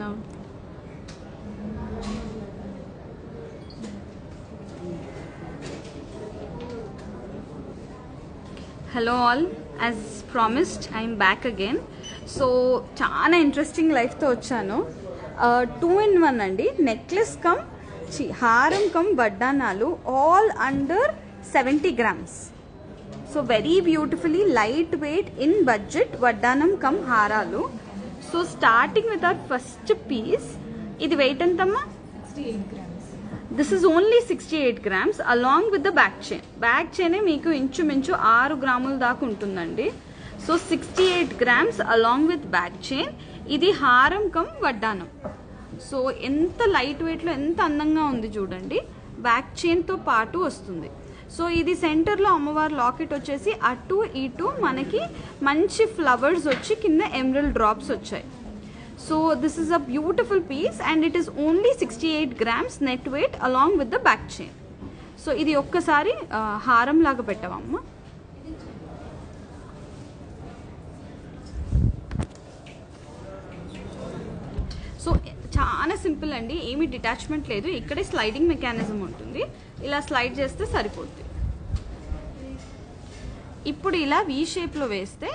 now. Hello all, as promised I am back again. So చాలా interesting లైఫ్తో వచ్చాను. 2-in-1 అండి, నెక్లెస్ కమ్ హారం కమ్ వడ్డానాలు, all under 70 grams. So very beautifully light weight in budget వడ్డానం cum హారాలు. So starting with our first piece, ఇది weight ఎంతమ్మా? 68 grams. This is only 68 grams along with the back chain. Back చైనే మీకు ఇంచుమించు 6 గ్రాముల దాకా ఉంటుందండి. So 68 grams along with back chain. ఇది హారం కమ్ వడ్డానం. సో ఎంత లైట్ వెయిట్లో ఎంత అందంగా ఉంది చూడండి. బ్యాక్ చైన్తో పాటు వస్తుంది. సో ఇది సెంటర్లో అమ్మవారి లాకెట్ వచ్చేసి అటు ఇటు మనకి మంచి ఫ్లవర్స్ వచ్చి కింద ఎమరల్డ్ డ్రాప్స్ వచ్చాయి. So this is a beautiful piece and it is only 68 grams net weight along with the back chain. సో ఇది ఒక్కసారి హారం లాగా పెట్టామమ్మ. సో చాలా సింపుల్ అండి, ఏమీ డిటాచ్మెంట్ లేదు. ఇక్కడే స్లైడింగ్ మెకానిజం ఉంటుంది, ఇలా స్లైడ్ చేస్తే సరిపోద్ది. ఇప్పుడు ఇలా వి షేప్లో వేస్తే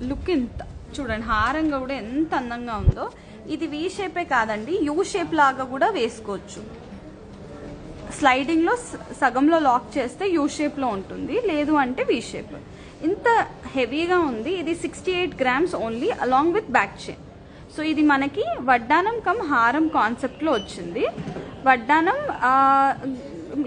లుక్ ఎంత చూడండి, హారంగా కూడా ఎంత అందంగా ఉందో. ఇది వి షేపే కాదండి, యూ షేప్ లాగా కూడా వేసుకోవచ్చు. స్లైడింగ్లో సగంలో లాక్ చేస్తే యూ షేప్లో ఉంటుంది, లేదు అంటే వి షేప్. ఇంత హెవీగా ఉంది. ఇది 68 grams only along with back chain. సో ఇది మనకి వడ్డానం కమ్ హారం కాన్సెప్ట్లో వచ్చింది. వడ్డానం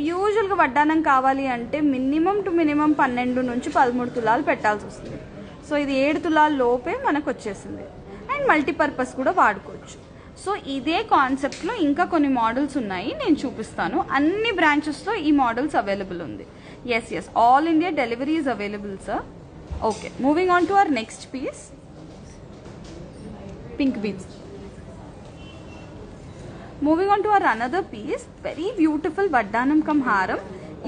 యూజువల్గా వడ్డానం కావాలి అంటే మినిమం టు మినిమం 12 నుంచి 13 తులాలు పెట్టాల్సి వస్తుంది. సో ఇది 7 తులాల లోపే మనకు వచ్చేసింది అండ్ మల్టీపర్పస్ కూడా వాడుకోవచ్చు. సో ఇదే కాన్సెప్ట్లో ఇంకా కొన్ని మోడల్స్ ఉన్నాయి, నేను చూపిస్తాను. అన్ని బ్రాంచెస్లో ఈ మోడల్స్ అవైలబుల్ ఉంది. Yes all India delivery is available sir. Okay, moving on to our next piece, pink beads. Moving on to our another piece, very beautiful వడ్డానం కమ్ హారం.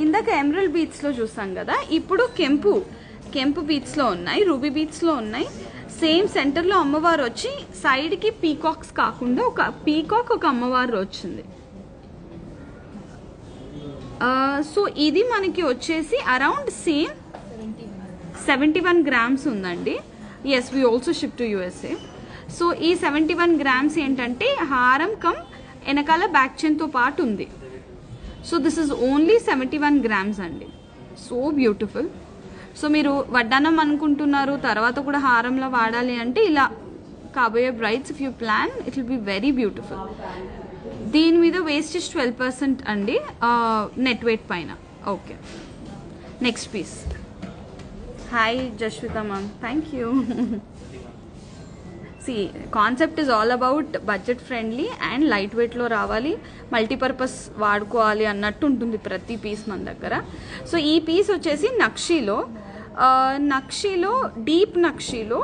ఇందాక ఎమరల్డ్ బీడ్స్ లో చూసాం కదా, ఇప్పుడు కెంపు బీడ్స్ లో ఉన్నాయి, రూబీ బీడ్స్ లో ఉన్నాయి. సేమ్ సెంటర్ లో అమ్మవారు వచ్చి సైడ్ కి పీకాక్స్ కాకుండా ఒక పీకాక్, ఒక అమ్మవారు వచ్చింది. సో ఇది మనకి వచ్చేసి అరౌండ్ సేమ్ 71 grams ఉందండి. Yes, we also ship to USA. సో ఈ 71 grams ఏంటంటే హారం కమ్ వెనకాల బ్యాక్ చైన్తో పాటు ఉంది. So this is only 71 grams అండి. So beautiful. సో మీరు వడ్డానం అనుకుంటున్నారు, తర్వాత కూడా హారంలో వాడాలి అంటే ఇలా కాబోయే brides if you plan, it will be very beautiful. దీని మీద వేస్టేజ్ 12% అండి నెట్ వెయిట్ పైన. Okay, next piece. Hi Jaswitha ma'am, thank you. సి concept is all about budget friendly and light వెయిట్లో రావాలి, మల్టీపర్పస్ వాడుకోవాలి అన్నట్టు ఉంటుంది ప్రతి పీస్ మన దగ్గర. సో ఈ పీస్ వచ్చేసి నక్షీలో డీప్ నక్షీలో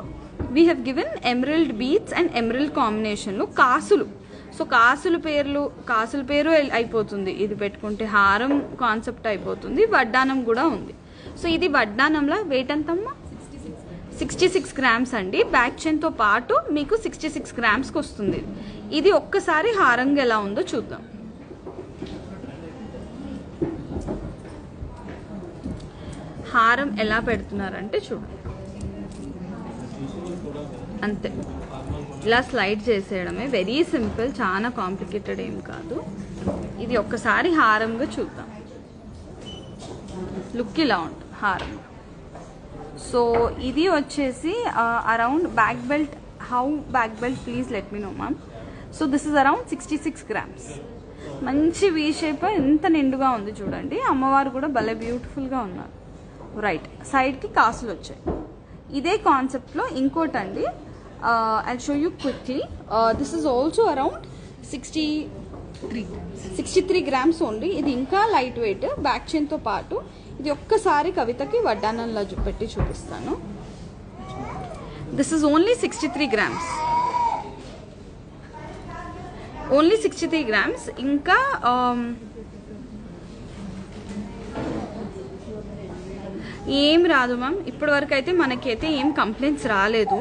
we have given emerald beads and emerald కాంబినేషన్లో కాసులు. సో కాసుల పేరు అయిపోతుంది, ఇది పెట్టుకుంటే హారం కాన్సెప్ట్ అయిపోతుంది. వడ్డానం కూడా ఉంది. సో ఇది వడ్డానంలో వెయిట్ ఎంతమ్మా? 66 grams అండి. బ్యాక్ చైన్తో పాటు మీకు 66 grams వస్తుంది. ఇది ఒక్కసారి హారంగా ఎలా ఉందో చూద్దాం. హారం ఎలా పెడుతున్నారంటే చూడండి, అంతే ఇలా స్లైడ్ చేసేయడమే, వెరీ సింపుల్, చాలా కాంప్లికేటెడ్ ఏం కాదు. ఇది ఒక్కసారి హారంగా చూద్దాం. లుక్ ఇలా ఉంటుంది హారం. సో ఇది వచ్చేసి around back belt, how back belt please let me know ma'am. So this is around 66 grams. మంచి వీ షేప్, ఎంత నిండుగా ఉంది చూడండి. అమ్మవారు కూడా భలే బ్యూటిఫుల్గా ఉన్నారు. రైట్, సైడ్కి కాసులు వచ్చాయి. ఇదే కాన్సెప్ట్లో ఇంకోటండి, I show you quickly. This is also around 63 grams only. ఇది ఇంకా లైట్ వెయిట్, బ్యాక్ చైన్తో పాటు. ఇది ఒక్కసారి కవితకి వడ్డానంలో పెట్టి చూపిస్తాను. This is only 63 grams, only 63 grams. ఇంకా ఏం రాదు మ్యామ్, ఇప్పటి వరకు అయితే మనకైతే ఏం కంప్లైంట్స్ రాలేదు.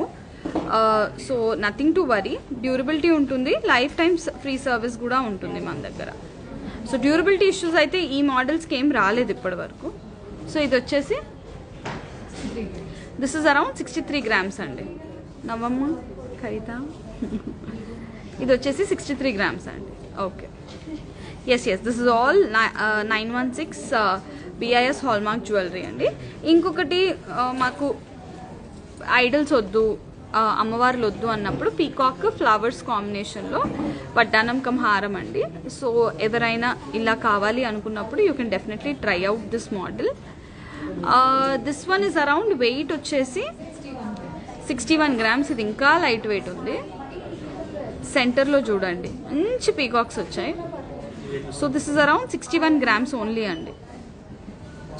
So nothing to worry, durability ఉంటుంది, లైఫ్ టైమ్ ఫ్రీ సర్వీస్ కూడా ఉంటుంది మన దగ్గర. సో డ్యూరబిలిటీ ఇష్యూస్ అయితే ఈ మోడల్స్కి ఏం రాలేదు ఇప్పటి వరకు. సో ఇది వచ్చేసి దిస్ ఇస్ అరౌండ్ 63 grams అండి. నవమ్మ కవిత ఇది వచ్చేసి 63 grams అండి. Okay, yes this is all 916 BIS hallmark jewellery అండి. ఇంకొకటి మాకు ఐడల్స్ వద్దు, అమ్మవార్లు వద్దు అన్నప్పుడు పీకాక్ ఫ్లవర్స్ కాంబినేషన్లో వడ్డానం కమ్ హారం అండి. సో ఎవరైనా ఇలా కావాలి అనుకున్నప్పుడు you can definitely try out this model. This one is around weight వచ్చేసి 61 grams. ఇది ఇంకా లైట్ వెయిట్ ఉంది. సెంటర్లో చూడండి మంచి పీకాక్స్ వచ్చాయి. So this is around 61 grams only అండి.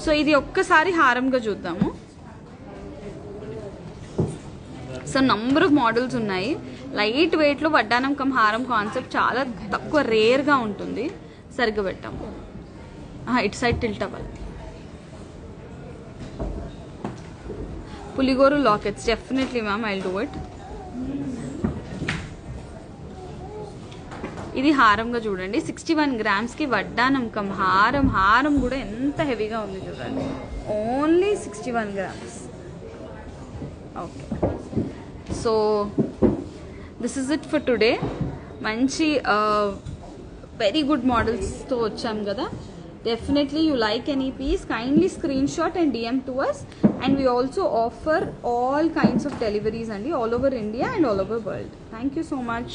సో ఇది ఒక్కసారి హారంగా చూద్దాము. సో నంబర్ ఆఫ్ మోడల్స్ ఉన్నాయి. లైట్ వెయిట్లో వడ్డానం కమ్ హారం కాన్సెప్ట్ చాలా తక్కువ, రేర్గా ఉంటుంది. సరిగ్గా పెట్టాము, ఇటు సైడ్ టిల్ట్ అవ్వాలి. పులిగోరు lockets definitely ma'am, I will do it. ఇది హారంగా చూడండి, 61 grams వడ్డానం కమ్ హారం. హారం కూడా ఎంత హెవీగా ఉంది చూడండి, only 61 grams. Okay, so this is it for today. మంచి వెరీ గుడ్ మోడల్స్తో వచ్చాం కదా. Definitely you like any piece, kindly screenshot and DM to us, and we also offer all kinds of deliveries and all over India and all over world. Thank you so much.